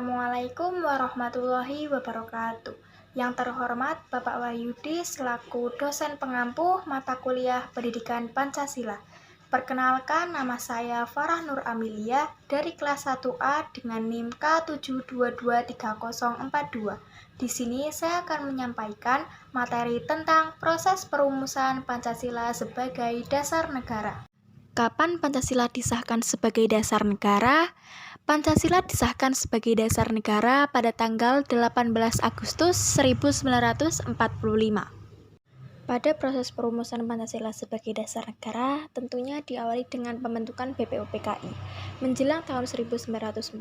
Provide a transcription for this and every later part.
Assalamualaikum warahmatullahi wabarakatuh. Yang terhormat Bapak Wahyudi selaku dosen pengampu mata kuliah Pendidikan Pancasila. Perkenalkan, nama saya Farah Nur Amelia dari kelas 1A dengan NIM K7223042. Di sini saya akan menyampaikan materi tentang proses perumusan Pancasila sebagai dasar negara. Kapan Pancasila disahkan sebagai dasar negara? Pancasila disahkan sebagai dasar negara pada tanggal 18 Agustus 1945. Pada proses perumusan Pancasila sebagai dasar negara, tentunya diawali dengan pembentukan BPUPKI. Menjelang tahun 1945,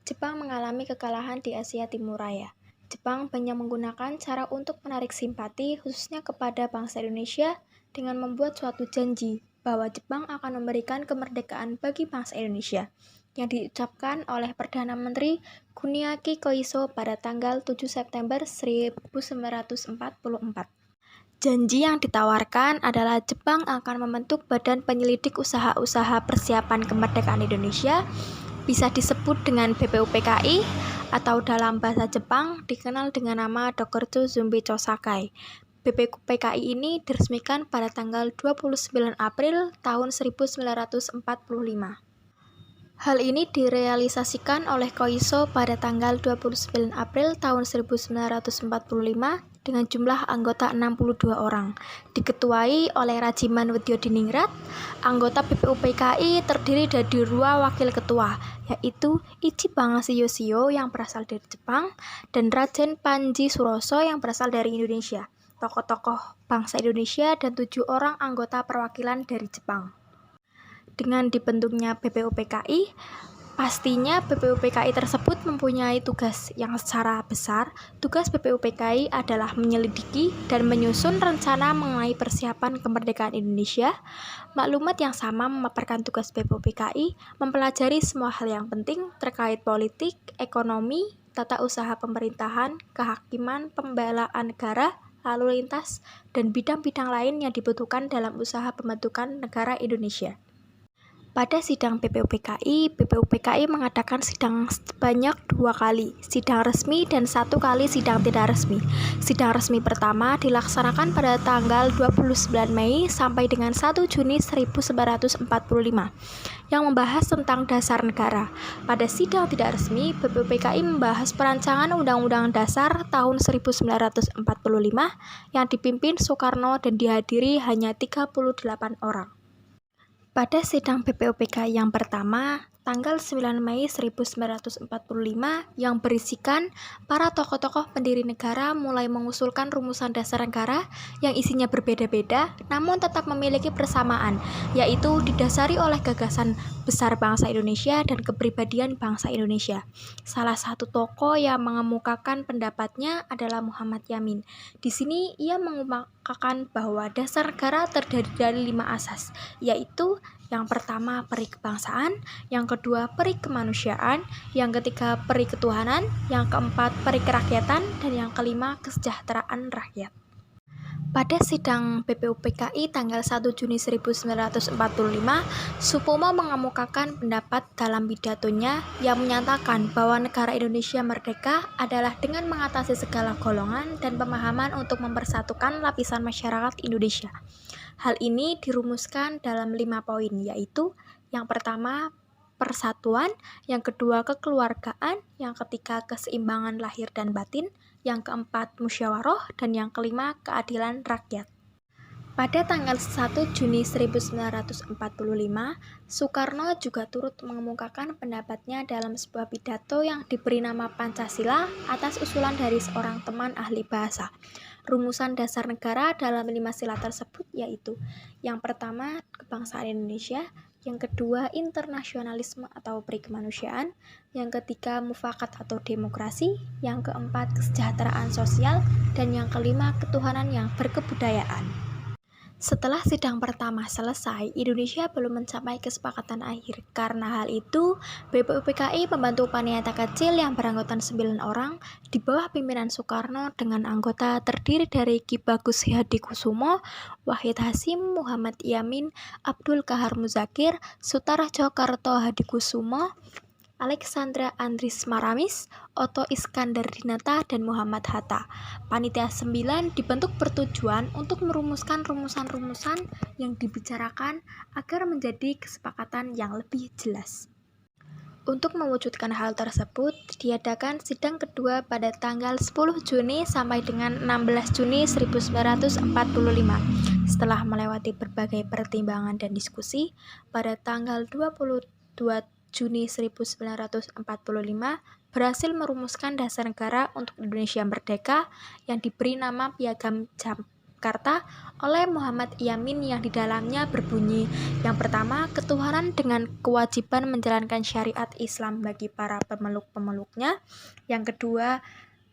Jepang mengalami kekalahan di Asia Timur Raya. Jepang banyak menggunakan cara untuk menarik simpati khususnya kepada bangsa Indonesia dengan membuat suatu janji bahwa Jepang akan memberikan kemerdekaan bagi bangsa Indonesia yang diucapkan oleh Perdana Menteri Kuniaki Koiso pada tanggal 7 September 1944. Janji yang ditawarkan adalah Jepang akan membentuk Badan Penyelidik Usaha-usaha Persiapan Kemerdekaan Indonesia, bisa disebut dengan BPUPKI atau dalam bahasa Jepang dikenal dengan nama Dokuretsu Zumbicho Sakai. BPUPKI ini diresmikan pada tanggal 29 April tahun 1945. Hal ini direalisasikan oleh Koiso pada tanggal 29 April tahun 1945 dengan jumlah anggota 62 orang. Diketuai oleh Rajiman Widyodiningrat, anggota BPUPKI terdiri dari 2 wakil ketua, yaitu Ichibang Shiyoshiyo yang berasal dari Jepang dan Raden Panji Suroso yang berasal dari Indonesia, tokoh-tokoh bangsa Indonesia dan 7 orang anggota perwakilan dari Jepang. Dengan dibentuknya BPUPKI, pastinya BPUPKI tersebut mempunyai tugas yang secara besar. Tugas BPUPKI adalah menyelidiki dan menyusun rencana mengenai persiapan kemerdekaan Indonesia. Maklumat yang sama memaparkan tugas BPUPKI mempelajari semua hal yang penting terkait politik, ekonomi, tata usaha pemerintahan, kehakiman, pembelaan negara, lalu lintas, dan bidang-bidang lain yang dibutuhkan dalam usaha pembentukan negara Indonesia. Pada sidang BPUPKI mengadakan sidang sebanyak 2 kali, sidang resmi dan 1 kali sidang tidak resmi. Sidang resmi pertama dilaksanakan pada tanggal 29 Mei sampai dengan 1 Juni 1945 yang membahas tentang dasar negara. Pada sidang tidak resmi, BPUPKI membahas perancangan Undang-Undang Dasar tahun 1945 yang dipimpin Soekarno dan dihadiri hanya 38 orang. Pada sidang BPUPKI yang pertama, tanggal 9 Mei 1945 yang berisikan para tokoh-tokoh pendiri negara mulai mengusulkan rumusan dasar negara yang isinya berbeda-beda namun tetap memiliki persamaan, yaitu didasari oleh gagasan besar bangsa Indonesia dan kepribadian bangsa Indonesia. Salah satu tokoh yang mengemukakan pendapatnya adalah Muhammad Yamin. Di sini ia mengemukakan bahwa dasar negara terdiri dari 5 asas, yaitu yang pertama peri kebangsaan, yang kedua peri kemanusiaan, yang ketiga peri ketuhanan, yang keempat peri kerakyatan, dan yang kelima kesejahteraan rakyat. Pada sidang BPUPKI tanggal 1 Juni 1945, Supomo mengemukakan pendapat dalam pidatonya yang menyatakan bahwa negara Indonesia merdeka adalah dengan mengatasi segala golongan dan pemahaman untuk mempersatukan lapisan masyarakat Indonesia. Hal ini dirumuskan dalam 5 poin, yaitu yang pertama persatuan, yang kedua kekeluargaan, yang ketiga keseimbangan lahir dan batin, yang keempat musyawarah, dan yang kelima keadilan rakyat. Pada tanggal 1 Juni 1945, Soekarno juga turut mengemukakan pendapatnya dalam sebuah pidato yang diberi nama Pancasila atas usulan dari seorang teman ahli bahasa. Rumusan dasar negara dalam 5 sila tersebut yaitu yang pertama kebangsaan Indonesia, yang kedua internasionalisme atau peri kemanusiaan, yang ketiga mufakat atau demokrasi, yang keempat kesejahteraan sosial, dan yang kelima ketuhanan yang berkebudayaan. Setelah sidang pertama selesai, Indonesia belum mencapai kesepakatan akhir. Karena hal itu, BPUPKI membentuk panitia kecil yang beranggotakan 9 orang di bawah pimpinan Soekarno dengan anggota terdiri dari Ki Bagus Hadikusumo, Wahid Hasyim, Muhammad Yamin, Abdul Kahar Muzakir, Sutarjo Karto Hadikusumo, Alexandra Andries Maramis, Otto Iskandar Dinata, dan Muhammad Hatta. Panitia 9 dibentuk bertujuan untuk merumuskan rumusan-rumusan yang dibicarakan agar menjadi kesepakatan yang lebih jelas. Untuk mewujudkan hal tersebut, diadakan sidang kedua pada tanggal 10 Juni sampai dengan 16 Juni 1945. Setelah melewati berbagai pertimbangan dan diskusi, pada tanggal 22 Juni 1945 berhasil merumuskan dasar negara untuk Indonesia Merdeka yang diberi nama Piagam Jakarta oleh Muhammad Yamin yang di dalamnya berbunyi, yang pertama, ketuhanan dengan kewajiban menjalankan syariat Islam bagi para pemeluk-pemeluknya. Yang kedua,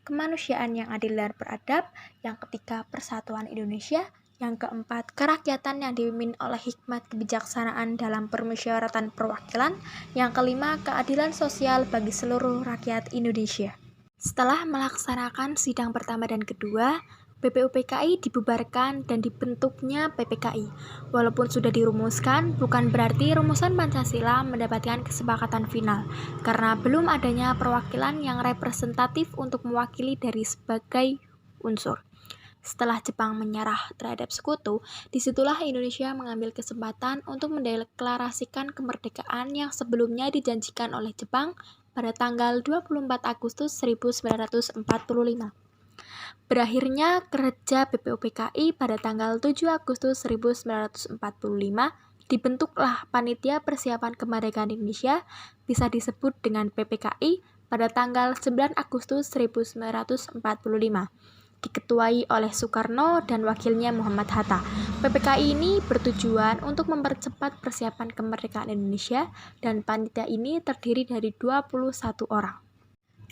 kemanusiaan yang adil dan beradab. Yang ketiga, persatuan Indonesia. Yang keempat, kerakyatan yang dipimpin oleh hikmat kebijaksanaan dalam permusyawaratan perwakilan. Yang kelima, keadilan sosial bagi seluruh rakyat Indonesia. Setelah melaksanakan sidang pertama dan kedua, BPUPKI dibubarkan dan dibentuknya PPKI. Walaupun sudah dirumuskan, bukan berarti rumusan Pancasila mendapatkan kesepakatan final, karena belum adanya perwakilan yang representatif untuk mewakili dari sebagai unsur. Setelah Jepang menyerah terhadap sekutu, disitulah Indonesia mengambil kesempatan untuk mendeklarasikan kemerdekaan yang sebelumnya dijanjikan oleh Jepang pada tanggal 24 Agustus 1945. Berakhirnya kerja BPUPKI pada tanggal 7 Agustus 1945, dibentuklah Panitia Persiapan Kemerdekaan Indonesia, bisa disebut dengan PPKI, pada tanggal 9 Agustus 1945. Diketuai oleh Soekarno dan wakilnya Muhammad Hatta. PPKI ini bertujuan untuk mempercepat persiapan kemerdekaan Indonesia, dan panitia ini terdiri dari 21 orang.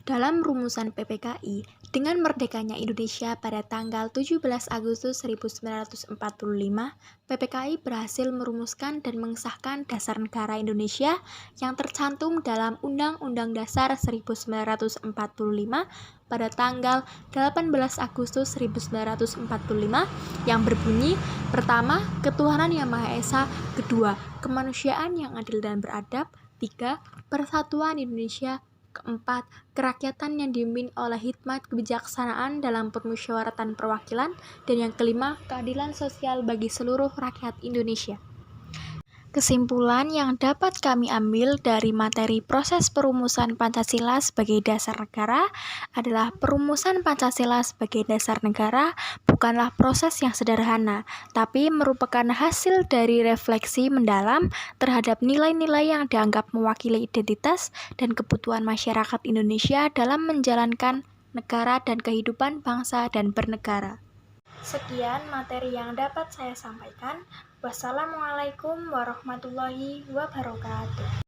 Dalam rumusan PPKI, dengan merdekanya Indonesia pada tanggal 17 Agustus 1945, PPKI berhasil merumuskan dan mengesahkan Dasar Negara Indonesia yang tercantum dalam Undang-Undang Dasar 1945 pada tanggal 18 Agustus 1945 yang berbunyi, pertama, ketuhanan yang Maha Esa, kedua, kemanusiaan yang adil dan beradab, tiga, persatuan Indonesia, keempat, kerakyatan yang dipimpin oleh hikmat kebijaksanaan dalam permusyawaratan perwakilan, dan yang kelima, keadilan sosial bagi seluruh rakyat Indonesia. Kesimpulan yang dapat kami ambil dari materi proses perumusan Pancasila sebagai dasar negara adalah perumusan Pancasila sebagai dasar negara bukanlah proses yang sederhana, tapi merupakan hasil dari refleksi mendalam terhadap nilai-nilai yang dianggap mewakili identitas dan kebutuhan masyarakat Indonesia dalam menjalankan negara dan kehidupan bangsa dan bernegara. Sekian materi yang dapat saya sampaikan. Wassalamualaikum warahmatullahi wabarakatuh.